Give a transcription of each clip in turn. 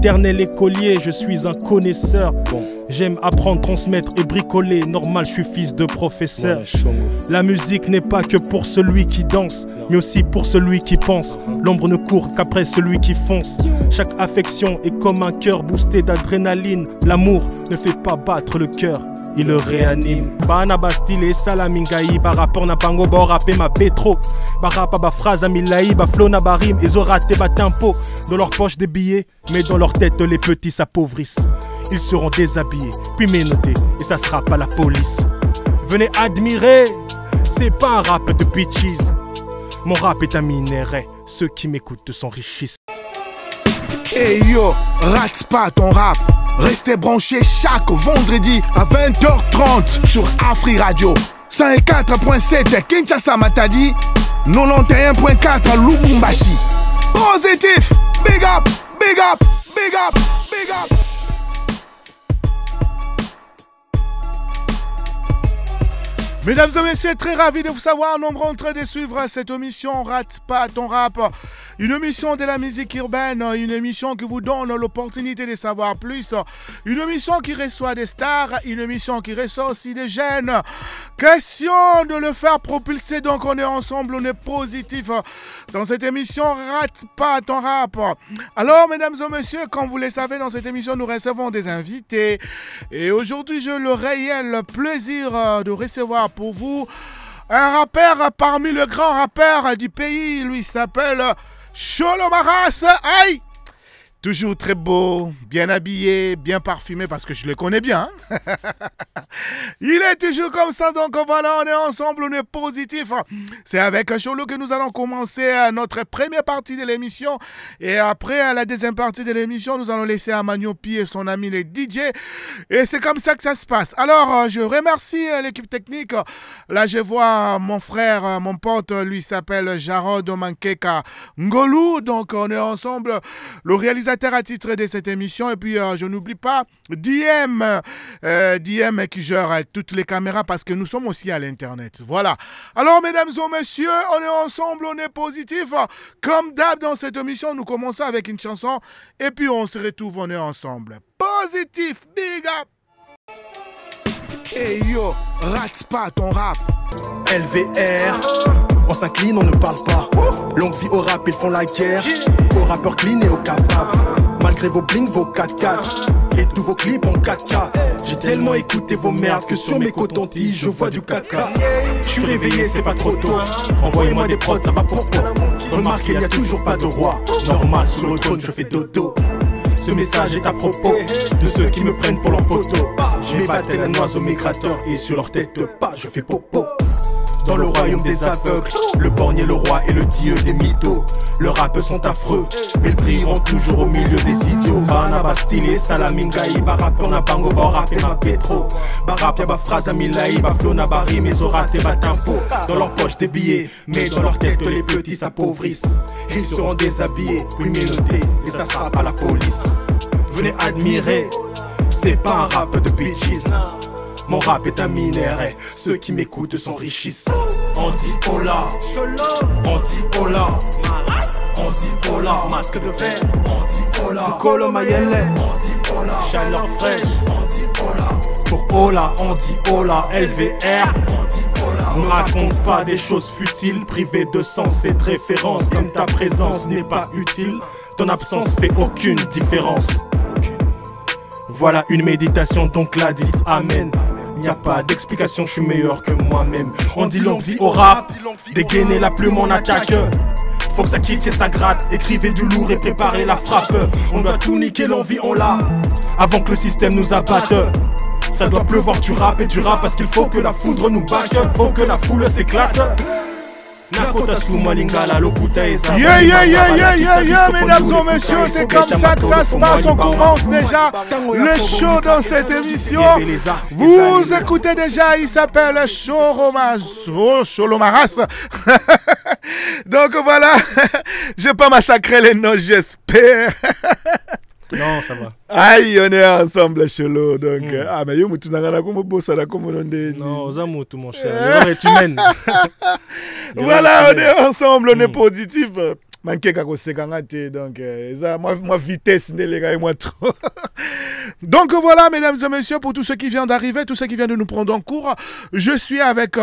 éternel écolier, je suis un connaisseur. J'aime apprendre, transmettre et bricoler. Normal, je suis fils de professeur. La musique n'est pas que pour celui qui danse, mais aussi pour celui qui pense. L'ombre ne court qu'après celui qui fonce. Chaque affection est comme un cœur boosté d'adrénaline. L'amour ne fait pas battre le cœur, il le réanime. Bana Bastille et Salamingaï, ba rapport na bango, ba rapé ma pétro. Ba rapa ba phrase à milaï, ba flow na ba rime, ils ont raté ba tempo. Dans leur poche des billets, mais dans leur tête les petits s'appauvrissent. Ils seront déshabillés, puis menottés, et ça sera pas la police. Venez admirer, c'est pas un rap de bitches. Mon rap est un minerai, ceux qui m'écoutent s'enrichissent. Hey yo, rate pas ton rap. Restez branchés chaque vendredi à 20h30 sur Afri Radio. 104.7 Kinshasa Matadi, 91.4 Lubumbashi. Positif, big up, big up, big up, big up. Mesdames et messieurs, très ravi de vous savoir nombreux en train de suivre cette émission Rate pas ton rap. Une émission de la musique urbaine, une émission qui vous donne l'opportunité de savoir plus. Une émission qui reçoit des stars, une émission qui reçoit aussi des jeunes. Question de le faire propulser, donc on est ensemble, on est positif. Dans cette émission Rate pas ton rap. Alors mesdames et messieurs, comme vous le savez, dans cette émission nous recevons des invités. Et aujourd'hui j'ai le réel plaisir de recevoir pour vous un rappeur parmi les grands rappeurs du pays. Lui s'appelle Cholo Maras. Aïe! Toujours très beau, bien habillé, bien parfumé parce que je le connais bien. Il est toujours comme ça, donc voilà, on est ensemble, on est positif. C'est avec Cholo que nous allons commencer notre première partie de l'émission. Et après, à la deuxième partie de l'émission, nous allons laisser à Maniopi et son ami les DJ. Et c'est comme ça que ça se passe. Alors, je remercie l'équipe technique. Là, je vois mon frère, mon pote, lui s'appelle Jarod Mankeka Ngolu. Donc, on est ensemble. Le réalisateur à titre de cette émission, et puis je n'oublie pas DM qui gère toutes les caméras parce que nous sommes aussi à l'internet. Voilà. Alors mesdames et messieurs, on est ensemble, on est positif. Comme d'hab dans cette émission, nous commençons avec une chanson et puis on se retrouve, on est ensemble. Positif, big up. Hey yo, rate pas ton rap. LVR, on s'incline, on ne parle pas. Longue vie au rap, ils font la guerre. Aux rappeurs clean et aux capables. Malgré vos bling, vos 4x4 et tous vos clips en 4K. J'ai tellement écouté vos merdes que sur mes cotons-tiges je vois du caca. Je suis réveillé, c'est pas trop tôt. Envoyez-moi des prods, ça va pour toi. Remarquez, il n'y a toujours pas de roi. Normal, sur le trône, je fais dodo. Ce message est à propos de ceux qui me prennent pour leur poteau. Je m'ébatte tel un oiseau migrateur et sur leur tête pas, je fais popo. Dans le royaume des aveugles, le borgne le roi et le dieu des mythos. Leurs rappeurs sont affreux, mais ils brilleront toujours au milieu des idiots. Bana Bastille et Salamingaï, ba rappeur na bango, ba rapé ma pétro. Ba rap y'a ba phrase à milaï, ba flow na bari, mais ont raté ba tempo. Dans leur poche des billets, mais dans leur tête les petits s'appauvrissent. Ils seront déshabillés, puis menottés, et ça sera pas la police. Venez admirer, c'est pas un rap de bitches. Mon rap est un minerai, ceux qui m'écoutent s'enrichissent. On dit hola, on dit hola, on dit hola, masque de verre, on dit hola, Colo Mayele, on dit hola, chaleur fraîche, on dit hola, pour hola, on dit hola, LVR, on dit hola. Ne raconte pas des choses futiles, privées de sens et de référence. Comme ta présence n'est pas utile, ton absence fait aucune différence. Voilà une méditation, donc là dites amen. Y a pas d'explication, je suis meilleur que moi-même. On dit longue vie au rap, dégainer la plume en attaque. Faut que ça kick et ça gratte, écrivez du lourd et préparez la frappe. On doit tout niquer, l'envie on l'a, avant que le système nous abatte. Ça doit pleuvoir du rap et du rap parce qu'il faut que la foudre nous batte. Faut que la foule s'éclate. Mesdames et messieurs, c'est comme ça que ça se passe. On commence déjà le show dans cette émission. Vous écoutez déjà, il s'appelle Cholo Maras. Donc voilà, je vais pas massacrer les noms, j'espère. Non, ça va. Aïe, on est ensemble, Cholo. Donc, ah, mais yo, tu n'as comme boss à la commune. Non, Zamoutou, mon cher. L'heure est humaine. Voilà, on est ensemble, on est positif. manqué kako sekangate donc moi vitesse les gars et moi trop. Donc voilà, mesdames et messieurs, pour tous ceux qui viennent d'arriver, tous ceux qui viennent de nous prendre en cours, je suis avec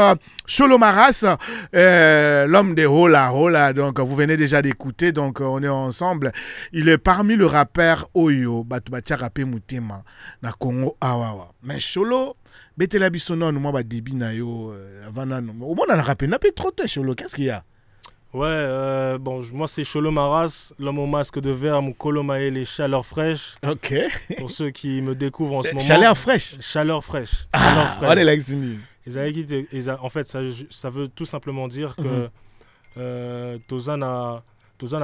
Cholo Maras, l'homme des Hola. Donc vous venez déjà d'écouter, donc on est ensemble. Il est parmi le rappeur Oyo, Batubatia Rapé Mutema, na Congo Awawa. Mais Cholo, Betela Bissonon, moi, ba débit na yo, avant au moins on a rappelé, n'a pas trop de Cholo, qu'est-ce qu'il y a? Ouais, bon, moi c'est Cholo Maras, l'homme au masque de verre, Moukolo Maël chaleur fraîche. Ok. Pour ceux qui me découvrent en ce moment. Chaleur fraîche. Chaleur fraîche. Ah, on est là, en fait, ça veut tout simplement dire que Tozana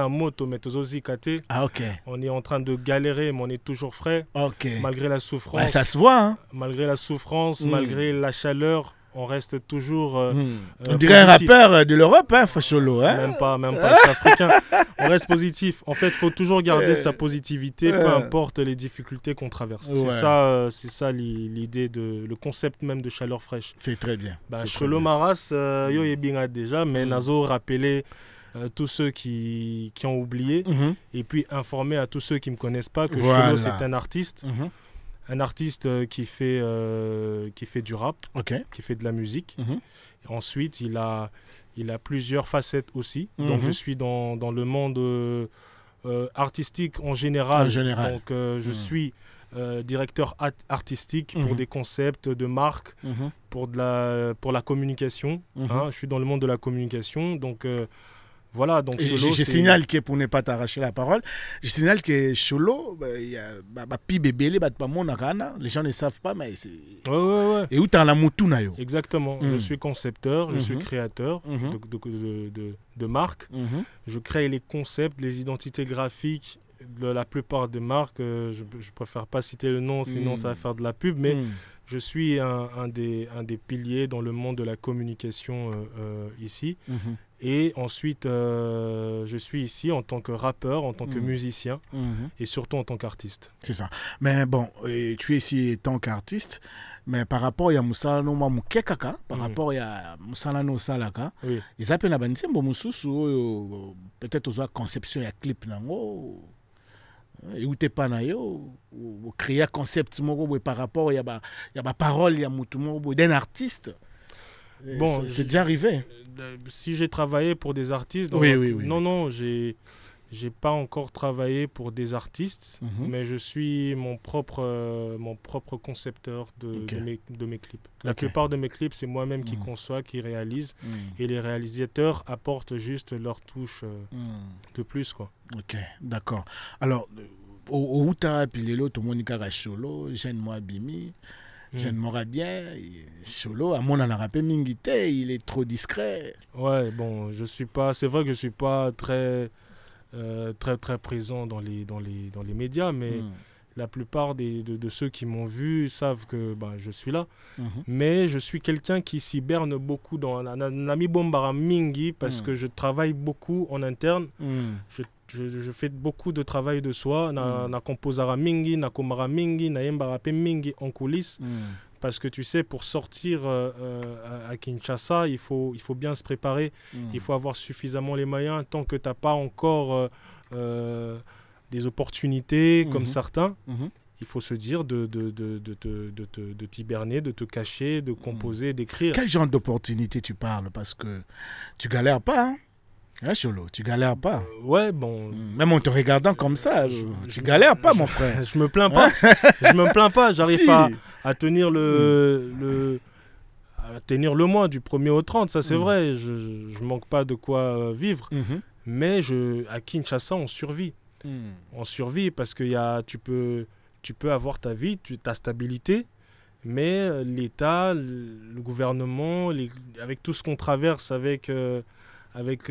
moto, mais Tozozi Kate. Ah, ok. On est en train de galérer, mais on est toujours frais. Ok. Malgré la souffrance. Ouais, ça se voit, hein. Malgré la souffrance, malgré la chaleur. On reste toujours. On dirait positif. Un rappeur de l'Europe, hein, Cholo. Hein? Même pas, je suis africain. On reste positif. En fait, il faut toujours garder sa positivité, peu importe les difficultés qu'on traverse. Ouais. C'est ça l'idée, le concept même de chaleur fraîche. C'est très bien. Cholo Maras, yo est bien déjà, mais Nazo rappeler tous ceux qui ont oublié et puis informer à tous ceux qui ne me connaissent pas que Cholo, c'est un artiste. Un artiste qui fait du rap, qui fait de la musique. Et ensuite, il a plusieurs facettes aussi. Donc, je suis dans le monde artistique en général. Donc, je suis directeur artistique pour des concepts de marque, pour la communication. Je suis dans le monde de la communication. Donc, voilà, donc Cholo, je signale que pour ne pas t'arracher la parole, je signale que Cholo, les gens ne savent pas, mais c'est. Ouais. Et où t'as la moutouna? Exactement. Je suis concepteur, je suis créateur de marques. Je crée les concepts, les identités graphiques de la plupart des marques. Je préfère pas citer le nom, sinon ça va faire de la pub, mais je suis un des piliers dans le monde de la communication ici. Et ensuite, je suis ici en tant que rappeur, en tant que musicien et surtout en tant qu'artiste. C'est ça. Mais bon, tu es ici en tant qu'artiste, mais par rapport à Moussa Noma Moukekaka, par rapport à Moussa Nano Salaka, ils appellent la banité, peut-être aux conception et clip. Et où t'es pas ou créer un concept par rapport à la parole d'un artiste. Bon, c'est déjà arrivé. Si j'ai travaillé pour des artistes, oui. Non, j'ai pas encore travaillé pour des artistes, mais je suis mon propre concepteur de mes clips. La plupart de mes clips, c'est moi-même qui conçois, qui réalise, et les réalisateurs apportent juste leur touche de plus, quoi. Ok, d'accord. Alors, au Outara Pilelo, tout le monde est Cholo, Jeanne Moabimi. Je ne m'aurais bien. Cholo, à mon rappel Mingité, il est trop discret. Ouais, bon, je suis pas. C'est vrai que je suis pas très présent dans les médias, mais la plupart de ceux qui m'ont vu savent que je suis là. Mais je suis quelqu'un qui s'hiberne beaucoup dans Nami Bombara Mingi parce que je travaille beaucoup en interne. Je fais beaucoup de travail de soi. Na composara mingi, na komara mingi, na yembarape mingi en coulisses. Parce que tu sais, pour sortir à Kinshasa, il faut bien se préparer. Il faut avoir suffisamment les moyens. Tant que tu n'as pas encore des opportunités comme certains, il faut se dire de t'hiberner, de te cacher, de composer, d'écrire. Quel genre d'opportunité tu parles? Parce que tu galères pas, hein? Hein, Cholo, tu galères pas. Ouais, bon. Même en te regardant comme ça, tu galères pas, mon frère. Je me plains pas. Je me plains pas. J'arrive à tenir le mois du 1er au 30, ça c'est vrai. Je manque pas de quoi vivre. Mais à Kinshasa, on survit. On survit parce que tu peux avoir ta vie, ta stabilité. Mais l'État, le gouvernement, avec tout ce qu'on traverse avec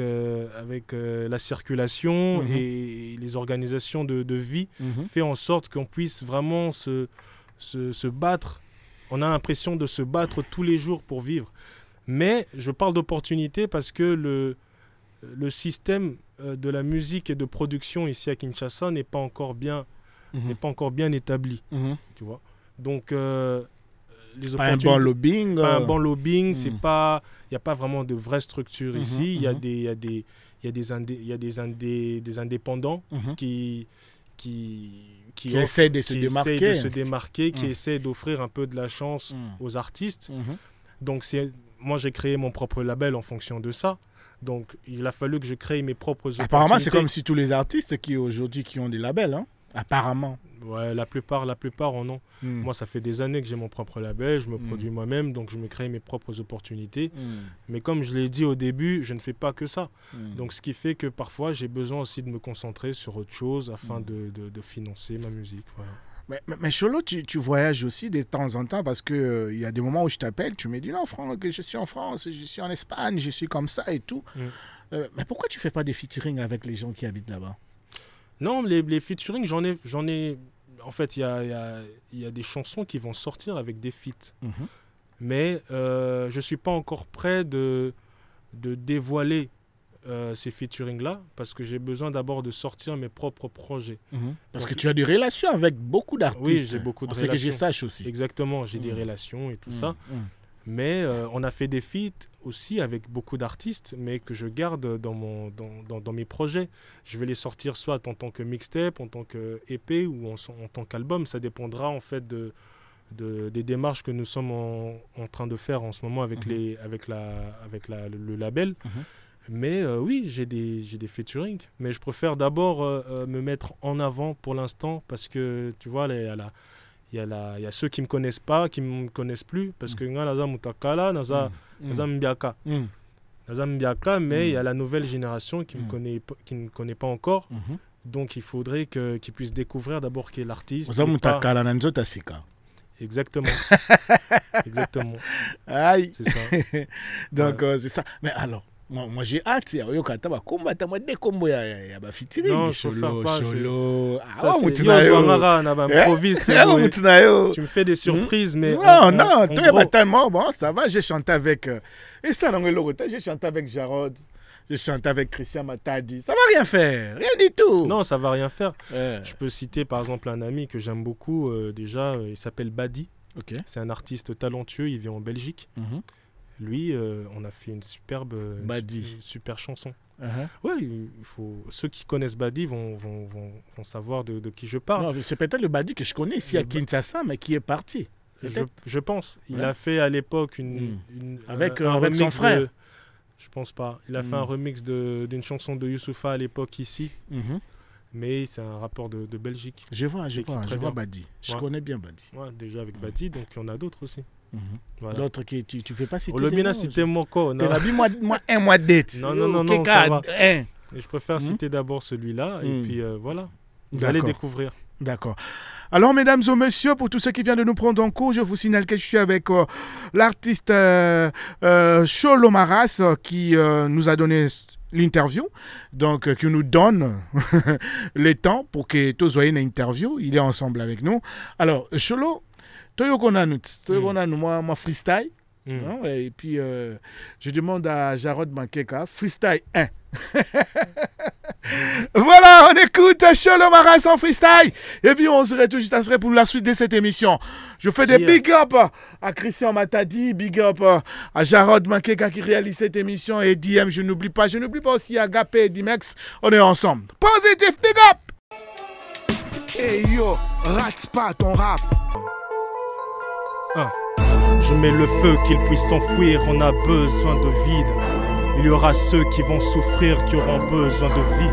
la circulation et les organisations de vie, fait en sorte qu'on puisse vraiment se battre. On a l'impression de se battre tous les jours pour vivre. Mais je parle d'opportunité parce que le système de la musique et de production ici à Kinshasa n'est pas encore bien établi. Tu vois. Donc, les pas un bon lobbying. Pas un bon lobbying, il n'y a pas vraiment de vraie structure ici. Il y a il y a des indépendants qui essaient de se démarquer, qui essaient d'offrir un peu de la chance aux artistes. Donc moi j'ai créé mon propre label en fonction de ça. Donc il a fallu que je crée mes propres opportunités. Apparemment c'est comme si tous les artistes qui aujourd'hui qui ont des labels, hein? Apparemment. Ouais, la plupart en ont. Moi, ça fait des années que j'ai mon propre label, je me produis moi-même, donc je me crée mes propres opportunités. Mais comme je l'ai dit au début, je ne fais pas que ça. Donc ce qui fait que parfois, j'ai besoin aussi de me concentrer sur autre chose afin de financer ma musique. Voilà. Mais Cholo, tu voyages aussi de temps en temps parce qu'il y a des moments où je t'appelle, tu me dis non, que je suis en France, je suis en Espagne, je suis comme ça et tout. Mais pourquoi tu ne fais pas des featuring avec les gens qui habitent là-bas? Non, les featuring, j'en ai. En fait, il y a des chansons qui vont sortir avec des feats. Mais je ne suis pas encore prêt de dévoiler ces featuring-là parce que j'ai besoin d'abord de sortir mes propres projets. Parce que tu as des relations avec beaucoup d'artistes. Oui, j'ai beaucoup de relations. C'est que je sache aussi. Exactement, j'ai des relations et tout ça. Mais on a fait des feats aussi avec beaucoup d'artistes, mais que je garde dans mes projets. Je vais les sortir soit en tant que mixtape, en tant que EP ou en tant qu'album. Ça dépendra en fait des démarches que nous sommes en train de faire en ce moment avec, le label. Mais oui, j'ai des featuring. Mais je préfère d'abord me mettre en avant pour l'instant parce que tu vois, il y a ceux qui ne me connaissent pas, qui ne me connaissent plus, parce que naza mutakala, naza mbiaka. Naza mbiaka, mais il y a la nouvelle génération qui ne connaît pas encore. Donc il faudrait qu'ils puissent découvrir d'abord qui est l'artiste. Naza mutakala nanzo tasika. Exactement. Exactement. Aïe. C'est ça. Donc c'est ça. Mais alors, moi j'ai hâte ya oyo kata ba komba ta mode kombo ya ba featuring. Non, Cholo. Tu me fais des surprises mais non, toi tellement bon, ça va, j'ai chanté avec et ça j'ai chanté avec Jarod. J'ai chanté avec Christian Matadi. Ça va rien faire, rien du tout. Non, ça va rien faire. Je peux citer par exemple un ami que j'aime beaucoup déjà, il s'appelle Badi. C'est un artiste talentueux, il vit en Belgique. Lui, on a fait une super chanson. Ouais, ceux qui connaissent Badi vont savoir de qui je parle. Non, c'est peut-être le Badi que je connais ici à Kinshasa, mais qui est parti. Je pense. Il a fait à l'époque avec son frère. Je pense pas. Il a fait un remix d'une chanson de Youssoupha à l'époque ici. Mais c'est un rappeur de Belgique. Je vois Badi. Je connais bien Badi. Ouais, déjà avec Badi, donc il y en a d'autres aussi. Voilà. D'autres qui tu fais pas citer. Le bien citer Moko. Tu as dit moi un mois date. Non, ça va. Et je préfère citer d'abord celui-là et puis voilà. Vous allez découvrir. D'accord. Alors, mesdames et messieurs, pour tous ceux qui viennent de nous prendre en cours, je vous signale que je suis avec l'artiste Cholo Maras qui nous a donné l'interview, donc qui nous donne le temps pour que tous voyez une interview. Il est ensemble avec nous. Alors, Cholo, moi freestyle. Et puis, je demande à Jarod Mankeka, freestyle 1. Voilà, on écoute Cholo Maras en freestyle. Et puis, on se retrouve juste après pour la suite de cette émission. Je fais des big up à Christian Matadi, big up à Jarod Mankeka qui réalise cette émission. Et DM, je n'oublie pas aussi Agapé et Dimex. On est ensemble. Positif, big up. Hey yo, rate pas ton rap. Je mets le feu, qu'il puisse s'enfuir, on a besoin de vide. Il y aura ceux qui vont souffrir, qui auront besoin de vie.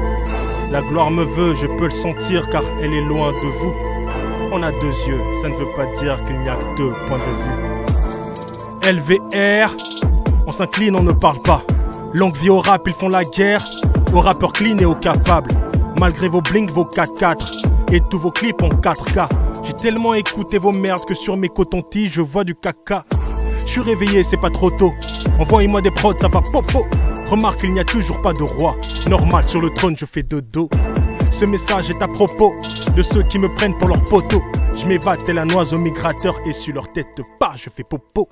La gloire me veut, je peux le sentir car elle est loin de vous. On a deux yeux, ça ne veut pas dire qu'il n'y a que deux points de vue. LVR, on s'incline, on ne parle pas. Longue vie au rap, ils font la guerre. Aux rappeurs clean et aux capables. Malgré vos blinks, vos 4x4 et tous vos clips en 4K. J'ai tellement écouté vos merdes que sur mes cotons-tiges je vois du caca. Je suis réveillé, c'est pas trop tôt. Envoyez-moi des prods, ça va popo. Remarque, il n'y a toujours pas de roi. Normal, sur le trône, je fais dodo. Ce message est à propos de ceux qui me prennent pour leur poteau. Je m'évade tel un oiseau migrateur et sur leur tête de pas, je fais popo.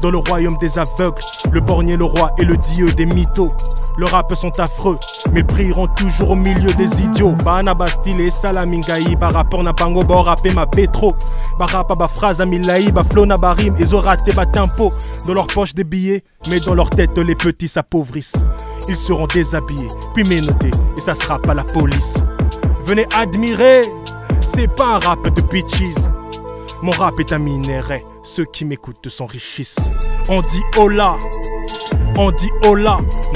Dans le royaume des aveugles, le borgné, le roi et le dieu des mythos. Le rap sont affreux, mais ils brilleront toujours au milieu des idiots. Bana Bastille et Salamingaï, ba rapport na pango, ba rapé ma pétro. Ba rapa, ba phrase, amilaï, ba flow na ba rime, ils ont raté ba tempo. Dans leur poche des billets, mais dans leur tête les petits s'appauvrissent. ils seront déshabillés, puis menottés, et ça sera pas la police. Venez admirer, c'est pas un rap de bitches. Mon rap est un minerai, ceux qui m'écoutent s'enrichissent. On dit hola,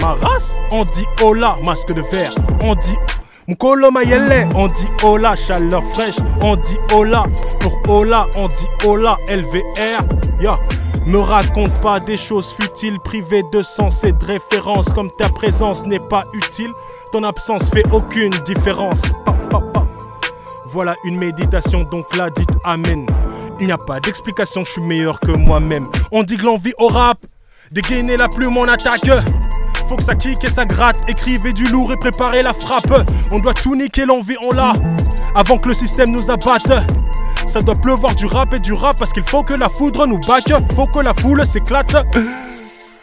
ma race, on dit hola, masque de verre, on dit Mukolo Mayele, on dit hola, chaleur fraîche, on dit hola, pour hola, on dit hola, LVR, ya. Me raconte pas des choses futiles, privées de sens et de référence, comme ta présence n'est pas utile, ton absence fait aucune différence. Voilà une méditation, donc là dites amen. Il n'y a pas d'explication, je suis meilleur que moi-même. On dit que l'envie au rap, dégainer la plume on attaque. Faut que ça kick et ça gratte, écrivez du lourd et préparez la frappe. On doit tout niquer, l'envie on l'a, avant que le système nous abatte. Ça doit pleuvoir du rap et du rap, parce qu'il faut que la foudre nous back. Faut que la foule s'éclate.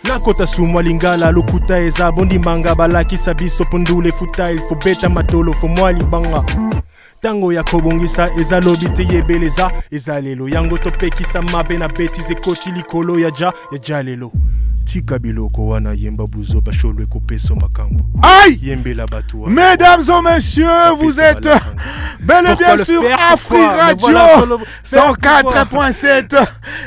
Nakota sumwa lingala lokuta eza bondi manga balaki sabiso pundule futa il faut beta matolo faut moi libanga. Tango ya kobongisa eza lobite yebeleza eza lelo yango topekisa mabe na betize koti likolo ya ja lelo. Tika biloko wana yemba buzo bacholwe kopeso makambo. Aïe! Yembela batua. Mesdames et messieurs, vous êtes bel et bien sur Afri Radio 104.7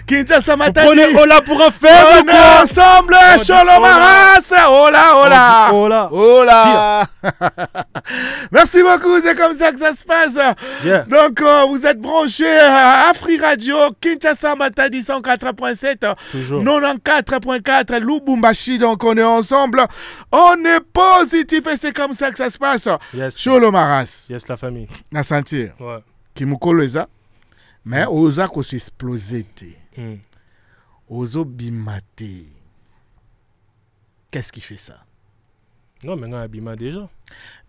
Kinshasa Matadi. Prenez Ola pour un fer. On est ensemble, Cholo Maras. Hola, hola. Hola. Hola. Merci beaucoup, c'est comme ça que ça se passe. Yeah. Donc, vous êtes branchés à Afri Radio Kinshasa Matadi 104.7. Toujours. 94.4 Lubumbashi, donc on est ensemble, on est positif et c'est comme ça que ça se passe. Yes. Cholo Maras. Yes, la famille. Na sentir. Ouais. Kimukolo eza. Mais oza ko se exploser. Ozo bimate. Qu'est-ce qui fait ça? Non, maintenant Abima déjà.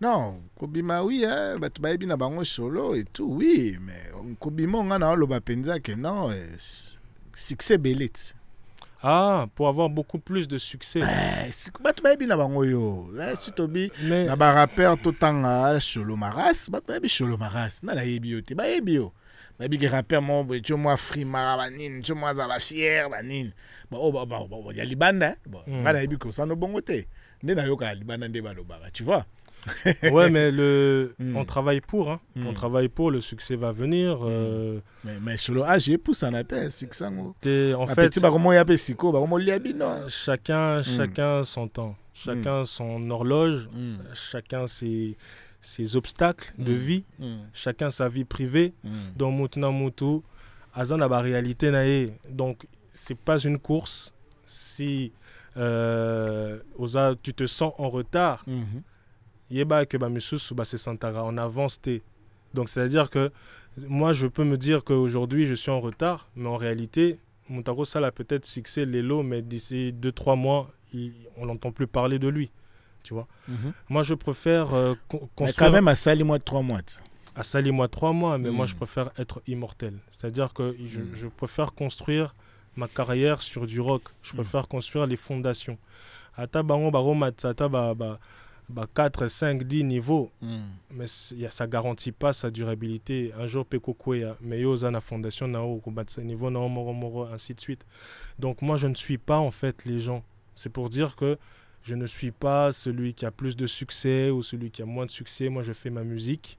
Non, Kobima oui, hein, bah tu vas bien bango solo et tout, oui, mais Kobima on a le bapenza que non, succès belit. Ah, pour avoir beaucoup plus de succès. Bah tu vas bien bango yo. Si tobi na ba rappeur tout temps Cholo Maras, bah tu vas bien Cholo Maras, na la yebio, te ba yebio. Bah bi rappeur mon, tu moi free marabanine, tu moi zabachière banine. Bon oh y a libanda, bon, ba na yebi ko ça no bongo te. Tu vois. Ouais, mais on travaille pour, hein. On travaille pour, le succès va venir. Mais sur le AG, pour ça, on appelle 600. En fait, chacun son temps, chacun son horloge, chacun ses obstacles de vie, chacun sa vie privée. Donc, Moutna Moutou, Azan a la réalité naé. Donc, c'est pas une course. Si tu te sens en retard, yeba que c'est Santara en avance t'es. Donc c'est à dire que moi je peux me dire qu'aujourd'hui je suis en retard, mais en réalité Moutaro Sala peut-être succès Lelo, mais d'ici 2-3 mois on n'entend plus parler de lui, tu vois. Moi je préfère construire. Quand même à Sali-moi 3 mois. À Sali-moi 3 mois, mais moi je préfère être immortel. C'est-à-dire que je préfère construire ma carrière sur du rock. Je préfère construire les fondations. Ata bango baro matsata ba 4, 5, 10 niveaux. Mais ça garantit pas sa durabilité. Un jour pekokwea mais yo za na fondation na o batsa niveau na moro ainsi de suite. Donc moi je ne suis pas en fait les gens. C'est pour dire que je ne suis pas celui qui a plus de succès ou celui qui a moins de succès. Moi je fais ma musique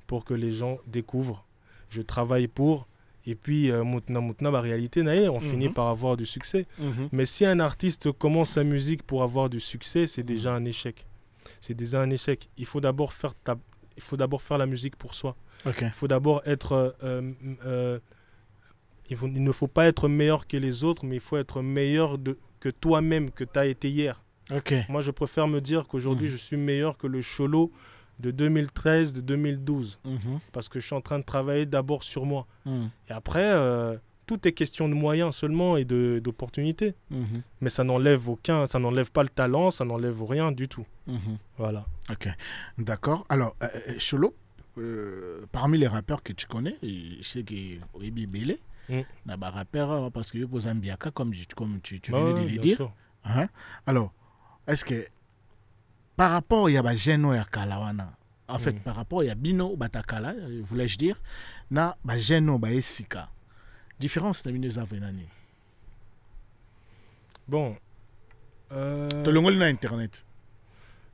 pour que les gens découvrent. Je travaille pour. Et puis, la réalité, on finit par avoir du succès. Mais si un artiste commence sa musique pour avoir du succès, c'est déjà un échec. C'est déjà un échec. Il faut d'abord faire la musique pour soi. Okay. Il faut d'abord être... il ne faut pas être meilleur que les autres, mais il faut être meilleur que toi-même, que tu as été hier. Okay. Moi, je préfère me dire qu'aujourd'hui, je suis meilleur que le Cholo de 2013, de 2012. Parce que je suis en train de travailler d'abord sur moi. Et après, tout est question de moyens seulement et d'opportunités. Mais ça n'enlève pas le talent, ça n'enlève rien du tout. Voilà. Ok, d'accord. Alors, Cholo, parmi les rappeurs que tu connais, je sais qu'il y a Oebi Bele, des rappeurs, parce qu'il y a Zambiaka, comme tu venais de le dire. Alors, est-ce que par rapport à Bajeno et Kalawana, en fait, par rapport à Bino Batakala, voulais-je dire, na Bajeno Baesika, différence de les avenani. Bon. Tu l'as Internet.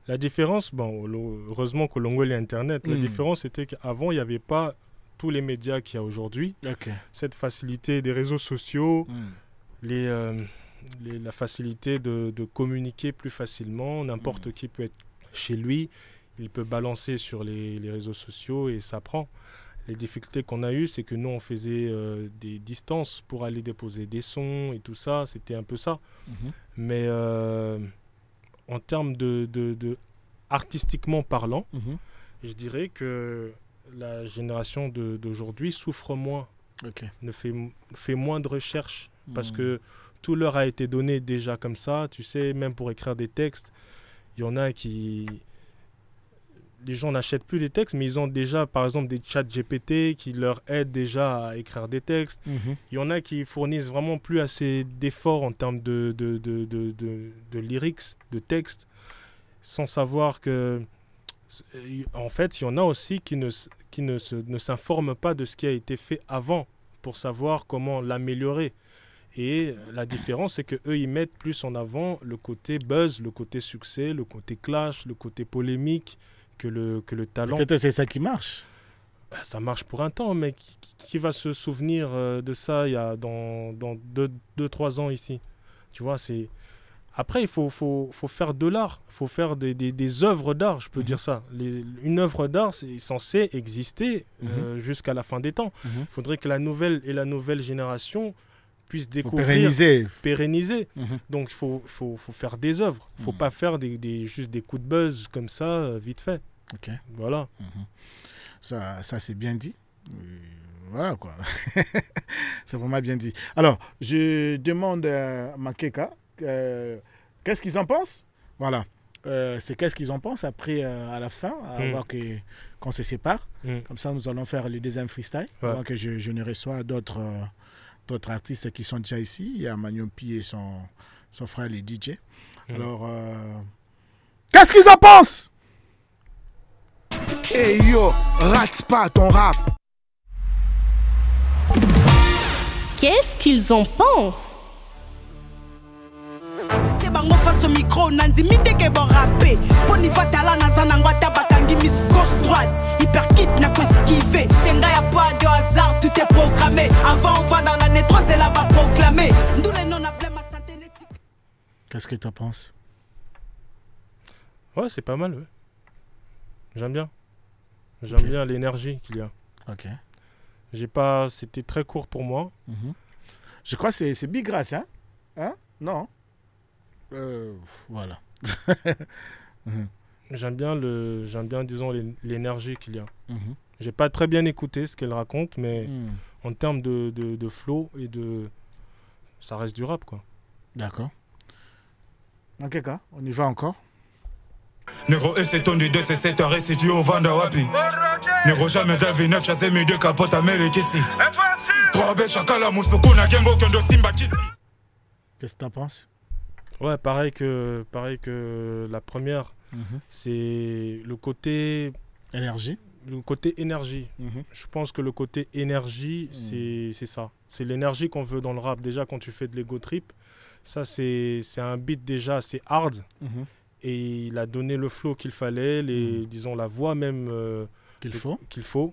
La différence, bon, heureusement qu'Olongo il y a Internet. La différence, c'était qu'avant, il n'y avait pas tous les médias qu'il y a aujourd'hui. Cette facilité des réseaux sociaux, la facilité de communiquer plus facilement. N'importe qui peut être chez lui, il peut balancer sur les réseaux sociaux et ça prend. Les difficultés qu'on a eues, c'est que nous, on faisait des distances pour aller déposer des sons et tout ça. C'était un peu ça. Mais en termes artistiquement parlant, je dirais que la génération d'aujourd'hui souffre moins, ne fait moins de recherches parce que tout leur a été donné déjà comme ça. Tu sais, même pour écrire des textes, il y en a qui... Les gens n'achètent plus des textes, mais ils ont déjà, par exemple, des chats GPT qui leur aident déjà à écrire des textes. Il y en a qui fournissent vraiment plus assez d'efforts en termes de lyrics, de textes, sans savoir que... En fait, il y en a aussi qui ne s'informent pas de ce qui a été fait avant pour savoir comment l'améliorer. Et la différence, c'est qu'eux, ils mettent plus en avant le côté buzz, le côté succès, le côté clash, le côté polémique, que le talent. Peut-être c'est ça qui marche. Ça marche pour un temps, mais qui va se souvenir de ça il y a dans 2-3 ans ici? Tu vois, c'est... Après, il faut faire de l'art, il faut faire des œuvres d'art, je peux dire ça. Une œuvre d'art, c'est censé exister jusqu'à la fin des temps. Il faudrait que la nouvelle génération puisse découvrir, pérenniser. Donc, il faut faire des œuvres. Il ne faut pas faire juste des coups de buzz comme ça, vite fait. Voilà. Ça c'est bien dit. Voilà, quoi. C'est vraiment bien dit. Alors, je demande à Makeka, qu'est-ce qu'ils en pensent? Voilà. C'est qu'est-ce qu'ils en pensent après, à la fin, avant qu'on se sépare. Comme ça, nous allons faire le deuxième freestyle, avant que je ne reçois d'autres artistes qui sont déjà ici. Il y a Magnopi et son frère, les DJ. Alors, qu'est-ce qu'ils en pensent? Hey yo, rate pas ton rap. Qu'est-ce qu'ils en pensent? Bango face au micro, Nanzi mite ke bon rappé. Poni fatala nazana ngwata batangi miss gauche droite. Hyper kit n'a quoi esquiver. Shenga y'a pas de hasard, tout est programmé. Avant on va dans l'année 3 c'est là-bas proclamé. D'où les noms appelés ma santé nétique. Qu'est-ce que tu en penses? Ouais, c'est pas mal, ouais. J'aime bien. J'aime bien l'énergie qu'il y a. C'était très court pour moi. Je crois que c'est Big Grass, hein? Non. Voilà. J'aime bien, disons, l'énergie qu'il y a. J'ai pas très bien écouté ce qu'elle raconte, mais en termes de flow et ça reste du rap, quoi. D'accord. En quel cas, on y va encore. Négro et c'est ton idée, c'est cette arrêt si tu au Vanda Wapi. Négro jamais d'avis, neuf chassé mes deux capotes américaines. Trois bêches chacun la moussoukou n'a qu'un gros de Simba Kissi. Qu'est-ce que tu en penses? Ouais, pareil que la première. C'est le côté énergie. Le côté énergie. Je pense que le côté énergie, c'est ça. C'est l'énergie qu'on veut dans le rap. Déjà, quand tu fais de l'ego trip, ça, c'est un beat déjà assez hard. Et il a donné le flow qu'il fallait, disons la voix même qu'il faut.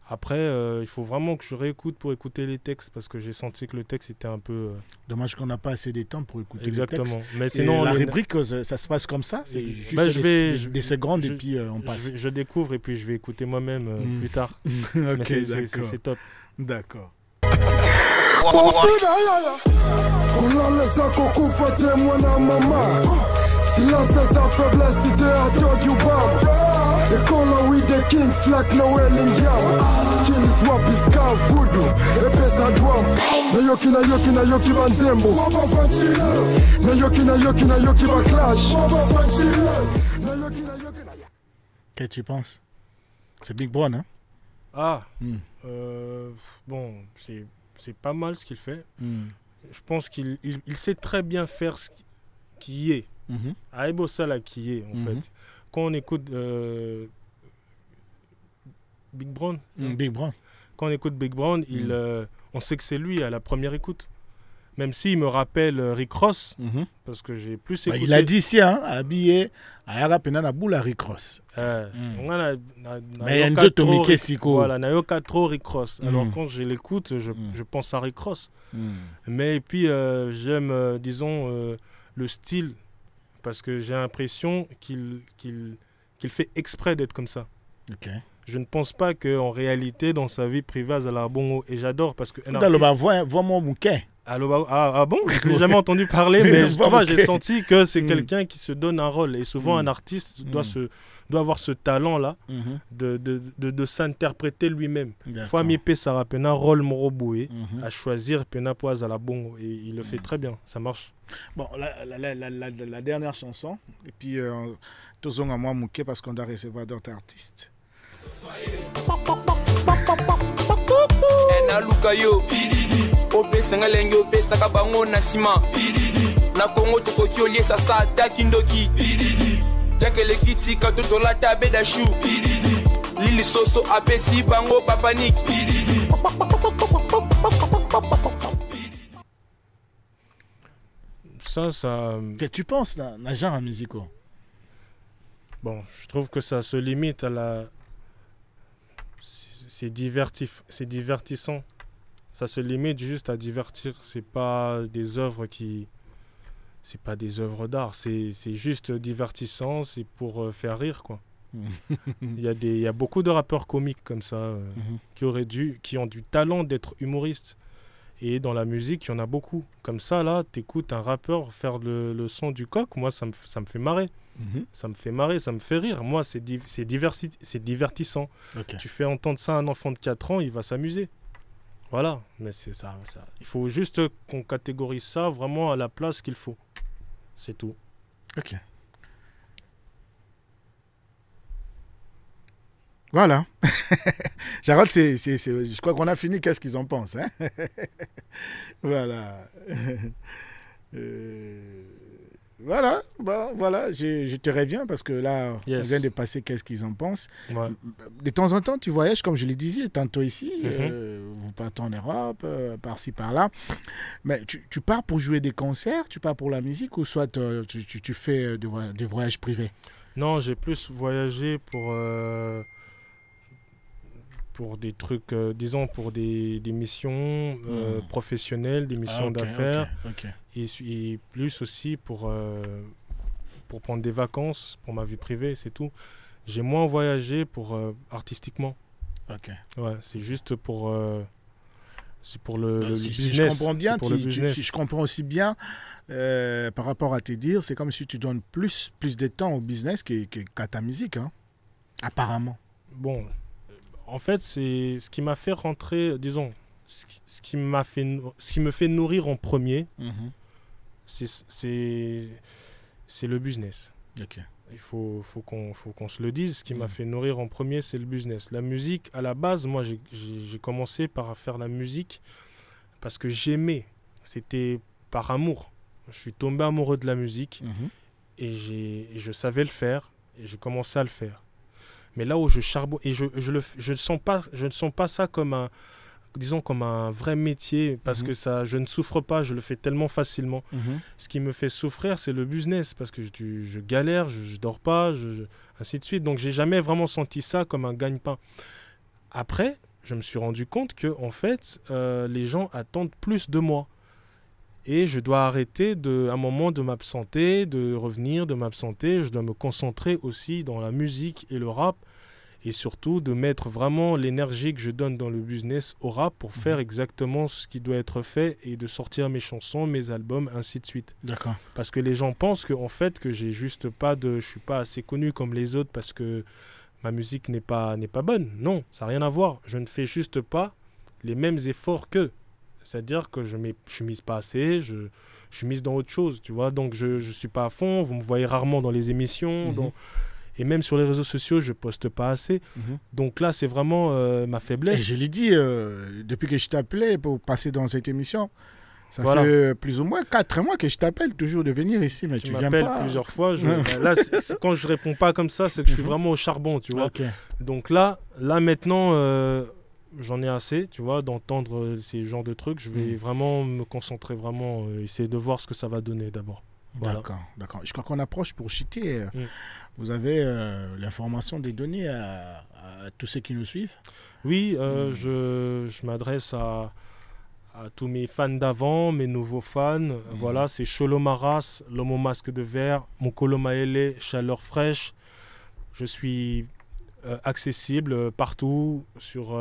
Après, il faut vraiment que je réécoute pour écouter les textes parce que j'ai senti que le texte était un peu... Dommage qu'on n'a pas assez de temps pour écouter les textes. Exactement. Mais sinon, la rubrique, ça se passe comme ça. C'est juste des secondes et puis on passe. Je découvre et puis je vais écouter moi-même plus tard. Mais c'est top. D'accord. Silence sa faiblesse, c'était à toi du bam. They call her with the kings like Noel Indian. Kill is what is called voodoo, epesa drum. Na yoki banzembo. Na yoki backlash. Qu'est-ce que tu penses? C'est Big Bron, hein? Bon, c'est pas mal ce qu'il fait. Je pense qu'il sait très bien faire ce qui est. Aïbo Salah qui est en fait. Quand on écoute Big Brown, Big Brown, quand on écoute Big Brown, on sait que c'est lui à la première écoute. Même s'il me rappelle Rick Ross, parce que j'ai plus écouté... il a dit ici, hein, habillé, à Pena boula Rick Ross. Mais il y a une autre Mickey Siko. Voilà, Nayoka trop Rick Ross. Alors quand je l'écoute, je pense à Rick Ross. Mais puis j'aime, disons, le style, parce que j'ai l'impression qu'il fait exprès d'être comme ça. Je ne pense pas qu'en réalité, dans sa vie privée, à bongo, et j'adore parce que... Ah bon, je n'ai jamais entendu parler, mais j'ai senti que c'est quelqu'un qui se donne un rôle. Et souvent, un artiste doit avoir ce talent-là de s'interpréter lui-même. Fois mi Sarah Pena rôle moroboué à choisir Pena Poise à la bongo. Et il le fait très bien, ça marche. Bon, la dernière chanson, et puis tous à moi mouké parce qu'on doit recevoir d'autres artistes. Lukayo opesa ngalenge opesa kabango na sima na Kongo tokoki olie sasa takindoki yakele kiti katoto la tabe da chou lili soso apesi bango papanik. Ça tu penses na genre musical? Bon, je trouve que ça se limite à la... C'est divertissant. Ça se limite juste à divertir. C'est pas des œuvres qui... C'est pas des œuvres d'art. C'est juste divertissant. C'est pour faire rire, quoi. Il y a beaucoup de rappeurs comiques comme ça qui ont du talent d'être humoristes. Et dans la musique, il y en a beaucoup. Comme ça, là, t'écoutes un rappeur faire le son du coq. Moi, ça me fait marrer. Ça me fait marrer, ça me fait rire. Moi, c'est divertissant. Tu fais entendre ça à un enfant de 4 ans, il va s'amuser. Voilà, mais c'est ça. Il faut juste qu'on catégorise ça vraiment à la place qu'il faut. C'est tout. Ok. Voilà. Jarod, je crois qu'on a fini. Qu'est-ce qu'ils en pensent, hein? Voilà. Voilà, bon, voilà, je te reviens parce que là, on vient de passer qu'est-ce qu'ils en pensent. Ouais. De temps en temps, tu voyages, comme je le disais, tantôt ici, vous partez en Europe, par-ci, par-là. Mais tu pars pour jouer des concerts, tu pars pour la musique ou soit tu fais des voyages privés? Non, j'ai plus voyagé pour des trucs, disons, pour des missions professionnelles, des missions d'affaires. Et plus aussi pour prendre des vacances, pour ma vie privée, c'est tout. J'ai moins voyagé artistiquement. Ouais, c'est juste pour le business. Si je comprends bien, si je comprends aussi bien, par rapport à te dire, c'est comme si tu donnes plus de temps au business qu'à ta musique, hein, apparemment. Bon, en fait, c'est ce qui m'a fait rentrer, disons, ce qui me fait nourrir en premier, c'est le business. Il faut qu'on se le dise. Ce qui m'a fait nourrir en premier, c'est le business. La musique, à la base, moi, j'ai commencé par faire la musique parce que j'aimais. C'était par amour. Je suis tombé amoureux de la musique et je savais le faire et j'ai commencé à le faire. Mais là où je charbonne, et je ne sens pas ça comme un vrai métier, parce que je ne souffre pas, je le fais tellement facilement. Ce qui me fait souffrir, c'est le business, parce que je galère, je dors pas, ainsi de suite. Donc, j'ai jamais vraiment senti ça comme un gagne-pain. Après, je me suis rendu compte que, en fait, les gens attendent plus de moi. Et je dois arrêter un moment de m'absenter, de revenir, de m'absenter. Je dois me concentrer aussi dans la musique et le rap. Et surtout de mettre vraiment l'énergie que je donne dans le business au rap pour faire exactement ce qui doit être fait et de sortir mes chansons, mes albums, ainsi de suite. D'accord. Parce que les gens pensent qu'en fait, que je suis pas assez connu comme les autres parce que ma musique n'est pas bonne. Non, ça n'a rien à voir. Je ne fais juste pas les mêmes efforts qu'eux. C'est-à-dire que je suis mise pas assez, je suis mise dans autre chose, tu vois. Donc, je suis pas à fond, vous me voyez rarement dans les émissions, et même sur les réseaux sociaux, je poste pas assez. Donc là, c'est vraiment ma faiblesse. Et je l'ai dit, depuis que je t'appelais pour passer dans cette émission, ça fait plus ou moins 4 mois que je t'appelle toujours de venir ici, mais tu viens pas. Tu m'appelles plusieurs fois. Là, quand je réponds pas comme ça, c'est que je suis vraiment au charbon, tu vois. Donc là maintenant... j'en ai assez, tu vois, d'entendre ces genres de trucs. Je vais vraiment me concentrer, vraiment essayer de voir ce que ça va donner d'abord. Voilà. D'accord, d'accord. Je crois qu'on approche pour citer. Vous avez l'information des données à tous ceux qui nous suivent? Oui, je m'adresse à tous mes fans d'avant, mes nouveaux fans. Voilà, c'est Cholo Maras, l'homme au masque de verre, Mokolo Maele, Chaleur fraîche. Je suis accessible partout, sur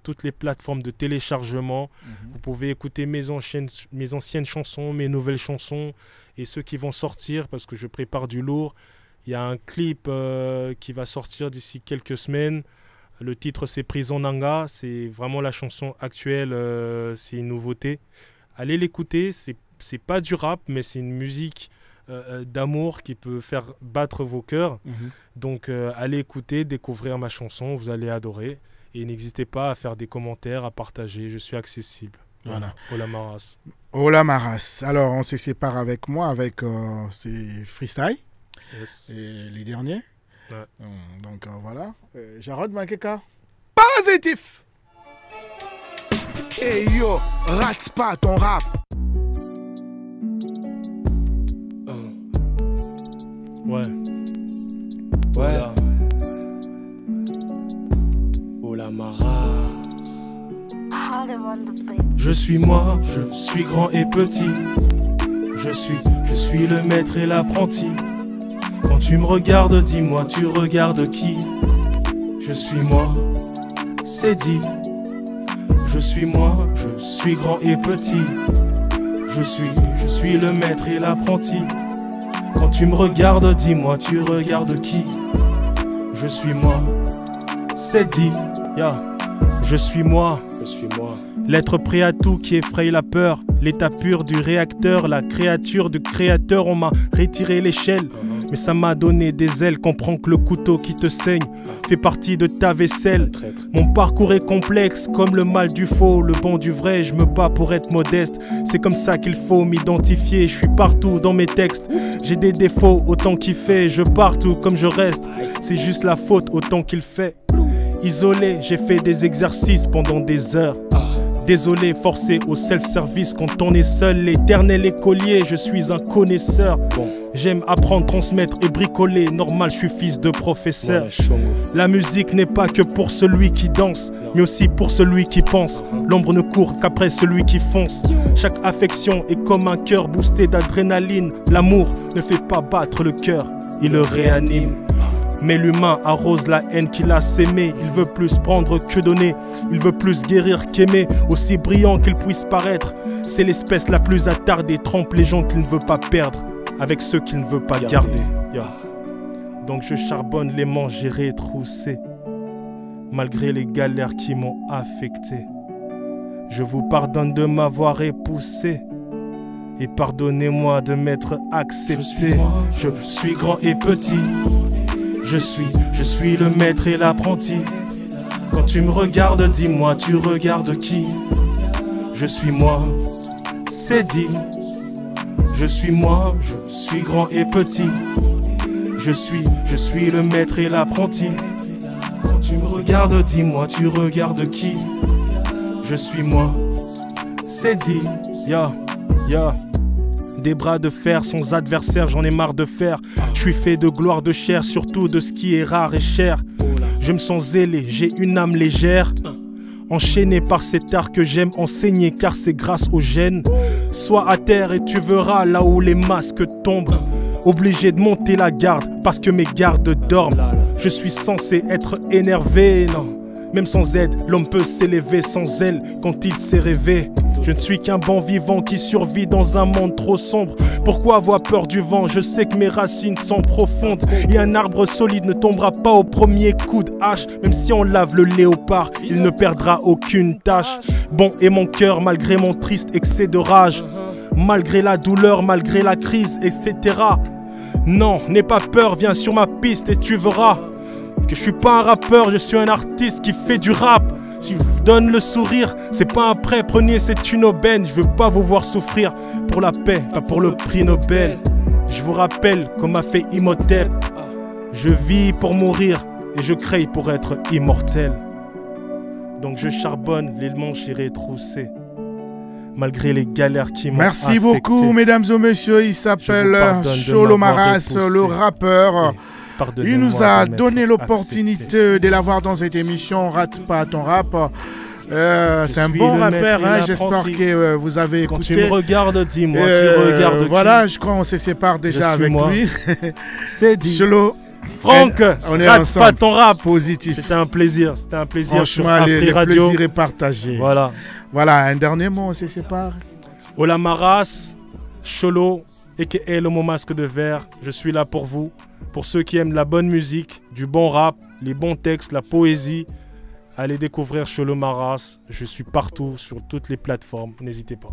toutes les plateformes de téléchargement. Vous pouvez écouter mes anciennes chansons, mes nouvelles chansons et ceux qui vont sortir parce que je prépare du lourd. Il y a un clip qui va sortir d'ici quelques semaines. Le titre c'est Prison Nanga, c'est vraiment la chanson actuelle, c'est une nouveauté. Allez l'écouter, c'est pas du rap mais c'est une musique d'amour qui peut faire battre vos cœurs. Donc allez écouter, découvrir ma chanson, vous allez adorer. Et n'hésitez pas à faire des commentaires, à partager, je suis accessible. Voilà. Ola Maras. Ola Maras. Alors on se sépare avec moi avec ces freestyle. Yes. Et les derniers. Ouais. Donc voilà. Jarod Makeka. Positif. Hey yo, rate pas ton rap. Ouais. Ouais. Ola Maras. Je suis moi, je suis grand et petit. Je suis le maître et l'apprenti. Quand tu me regardes, dis-moi, tu regardes qui? Je suis moi, c'est dit. Je suis moi, je suis grand et petit. Je suis le maître et l'apprenti. Quand tu me regardes, dis-moi, tu regardes qui? Je suis moi, c'est dit. Yeah. Je suis moi. Je suis moi. L'être prêt à tout qui effraie la peur. L'état pur du réacteur, la créature du créateur. On m'a retiré l'échelle, mais ça m'a donné des ailes. Comprends que le couteau qui te saigne fait partie de ta vaisselle. Mon parcours est complexe comme le mal du faux, le bon du vrai. Je me bats pour être modeste, c'est comme ça qu'il faut m'identifier. Je suis partout dans mes textes, j'ai des défauts autant qu'il fait. Je partout comme je reste, c'est juste la faute autant qu'il fait. Isolé, j'ai fait des exercices pendant des heures. Désolé, forcé au self-service quand on est seul. L'éternel écolier, je suis un connaisseur. J'aime apprendre, transmettre et bricoler. Normal, je suis fils de professeur. La musique n'est pas que pour celui qui danse, mais aussi pour celui qui pense. L'ombre ne court qu'après celui qui fonce. Chaque affection est comme un cœur boosté d'adrénaline. L'amour ne fait pas battre le cœur, il le réanime. Mais l'humain arrose la haine qu'il a sémée. Il veut plus prendre que donner. Il veut plus guérir qu'aimer. Aussi brillant qu'il puisse paraître, c'est l'espèce la plus attardée. Trompe les gens qu'il ne veut pas perdre avec ceux qu'il ne veut pas garder. Donc je charbonne les manches, j'ai retroussé. Malgré les galères qui m'ont affecté. Je vous pardonne de m'avoir époussé. Et pardonnez-moi de m'être accepté. Je suis grand et petit. Je suis le maître et l'apprenti. Quand tu me regardes, dis-moi, tu regardes qui? Je suis moi, c'est dit. Je suis moi, je suis grand et petit. Je suis le maître et l'apprenti. Quand tu me regardes, dis-moi, tu regardes qui? Je suis moi, c'est dit. Ya, ya. Des bras de fer sans adversaire, j'en ai marre de faire. Je suis fait de gloire, de chair, surtout de ce qui est rare et cher. Je me sens zélé, j'ai une âme légère. Enchaîné par cet art que j'aime enseigner, car c'est grâce au gène. Sois à terre et tu verras là où les masques tombent. Obligé de monter la garde parce que mes gardes dorment. Je suis censé être énervé, non. Même sans aide, l'homme peut s'élever sans elle quand il s'est rêvé. Je ne suis qu'un bon vivant qui survit dans un monde trop sombre. Pourquoi avoir peur du vent? Je sais que mes racines sont profondes. Et un arbre solide ne tombera pas au premier coup de hache. Même si on lave le léopard, il ne perdra aucune tâche. Bon est mon cœur malgré mon triste excès de rage. Malgré la douleur, malgré la crise, etc. Non, n'aie pas peur, viens sur ma piste et tu verras que je suis pas un rappeur, je suis un artiste qui fait du rap. Si je vous donne le sourire, c'est pas un prêt, prenez c'est une aubaine. Je veux pas vous voir souffrir pour la paix, pas pour le prix Nobel. Je vous rappelle comme a fait Imhotep. Je vis pour mourir et je crée pour être immortel. Donc je charbonne, les manches j'irai trousser. Malgré les galères qui m'ont Merci beaucoup, mesdames et messieurs. Il s'appelle Cholo Maras, le rappeur. Il nous a donné l'opportunité de l'avoir dans cette émission Rate pas ton rap. C'est un bon rappeur, hein, j'espère que vous avez écouté. Quand tu me regardes, dis-moi, tu regardes voilà, je crois qu'on se sépare déjà avec lui. C'est dit. Cholo. Franck, on est rate ensemble. pas ton rap. Positif. C'était un plaisir Franchement, sur Afri le Radio. plaisir est partagé. Voilà, un dernier mot, on se sépare. Ola Maras, Cholo, a.k.a. le mot masque de verre, je suis là pour vous. Pour ceux qui aiment la bonne musique, du bon rap, les bons textes, la poésie, allez découvrir Cholo Maras. Je suis partout sur toutes les plateformes, n'hésitez pas.